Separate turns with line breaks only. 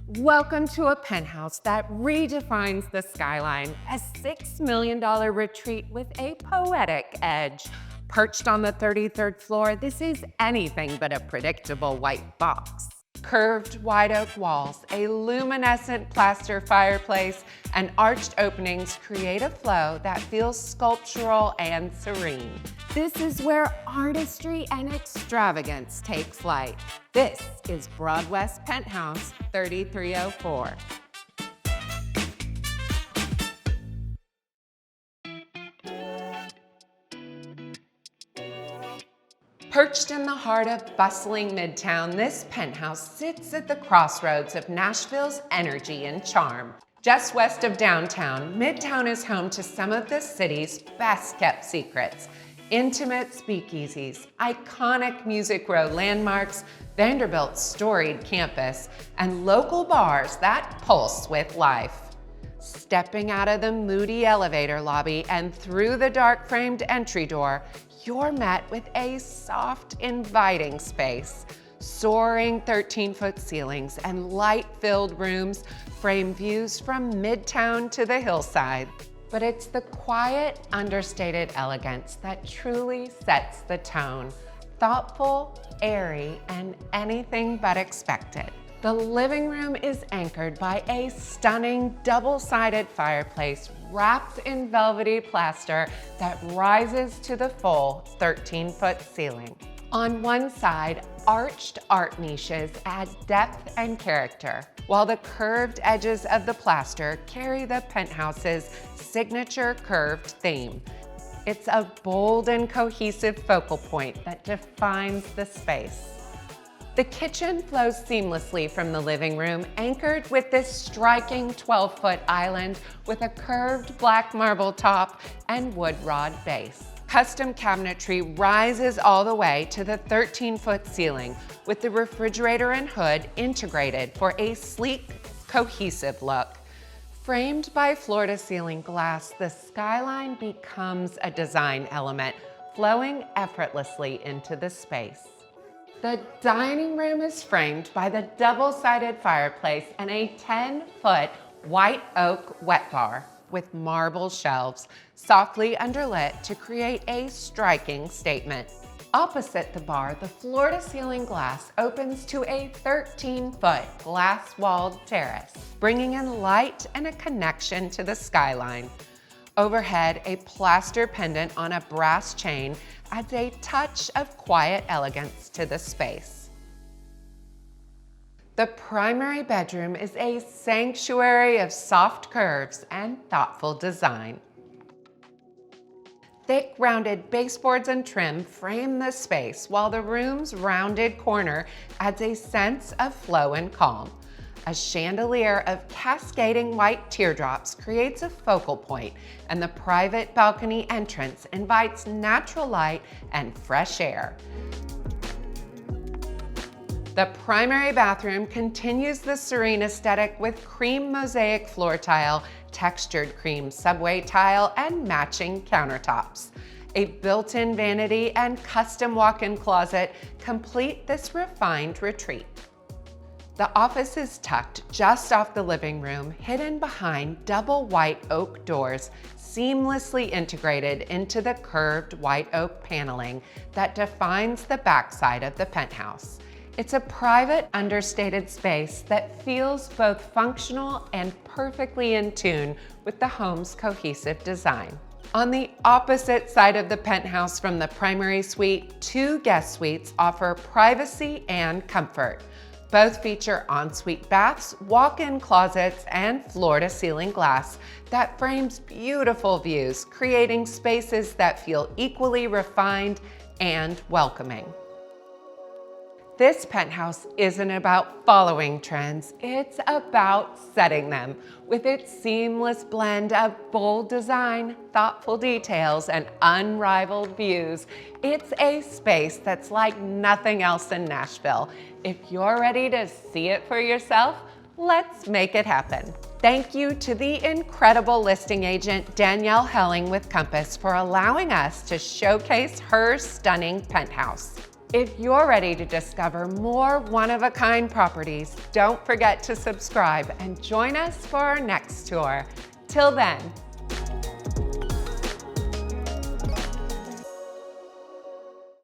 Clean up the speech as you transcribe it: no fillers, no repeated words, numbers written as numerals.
Welcome to a penthouse that redefines the skyline, a $6 million retreat with a poetic edge. Perched on the 33rd floor, this is anything but a predictable white box. Curved white oak walls, a luminescent plaster fireplace, and arched openings create a flow that feels sculptural and serene. This is where artistry and extravagance take flight. This is Broadwest Penthouse 3304. Perched in the heart of bustling Midtown, this penthouse sits at the crossroads of Nashville's energy and charm. Just west of downtown, Midtown is home to some of the city's best-kept secrets. Intimate speakeasies, iconic Music Row landmarks, Vanderbilt's storied campus, and local bars that pulse with life. Stepping out of the moody elevator lobby and through the dark-framed entry door, you're met with a soft, inviting space. Soaring 13-foot ceilings and light-filled rooms frame views from Midtown to the hillside. But it's the quiet, understated elegance that truly sets the tone. Thoughtful, airy, and anything but expected. The living room is anchored by a stunning double-sided fireplace wrapped in velvety plaster that rises to the full 13-foot ceiling. On one side, arched art niches add depth and character, while the curved edges of the plaster carry the penthouse's signature curved theme. It's a bold and cohesive focal point that defines the space. The kitchen flows seamlessly from the living room, anchored with this striking 12-foot island with a curved black marble top and wood rod base. Custom cabinetry rises all the way to the 13-foot ceiling, with the refrigerator and hood integrated for a sleek, cohesive look. Framed by floor-to-ceiling glass, the skyline becomes a design element, flowing effortlessly into the space. The dining room is framed by the double-sided fireplace and a 10-foot white oak wet bar with marble shelves, softly underlit to create a striking statement. Opposite the bar, the floor-to-ceiling glass opens to a 13-foot glass-walled terrace, bringing in light and a connection to the skyline. Overhead, a plaster pendant on a brass chain adds a touch of quiet elegance to the space. The primary bedroom is a sanctuary of soft curves and thoughtful design. Thick, rounded baseboards and trim frame the space, while the room's rounded corner adds a sense of flow and calm. A chandelier of cascading white teardrops creates a focal point, and the private balcony entrance invites natural light and fresh air. The primary bathroom continues the serene aesthetic with cream mosaic floor tile, textured cream subway tile, and matching countertops. A built-in vanity and custom walk-in closet complete this refined retreat. The office is tucked just off the living room, hidden behind double white oak doors, seamlessly integrated into the curved white oak paneling that defines the backside of the penthouse. It's a private, understated space that feels both functional and perfectly in tune with the home's cohesive design. On the opposite side of the penthouse from the primary suite, two guest suites offer privacy and comfort. Both feature ensuite baths, walk-in closets, and floor-to-ceiling glass that frames beautiful views, creating spaces that feel equally refined and welcoming. This penthouse isn't about following trends, it's about setting them. With its seamless blend of bold design, thoughtful details, and unrivaled views, it's a space that's like nothing else in Nashville. If you're ready to see it for yourself, let's make it happen. Thank you to the incredible listing agent, Danielle Helling with Compass, for allowing us to showcase her stunning penthouse. If you're ready to discover more one-of-a-kind properties, don't forget to subscribe and join us for our next tour. Till then,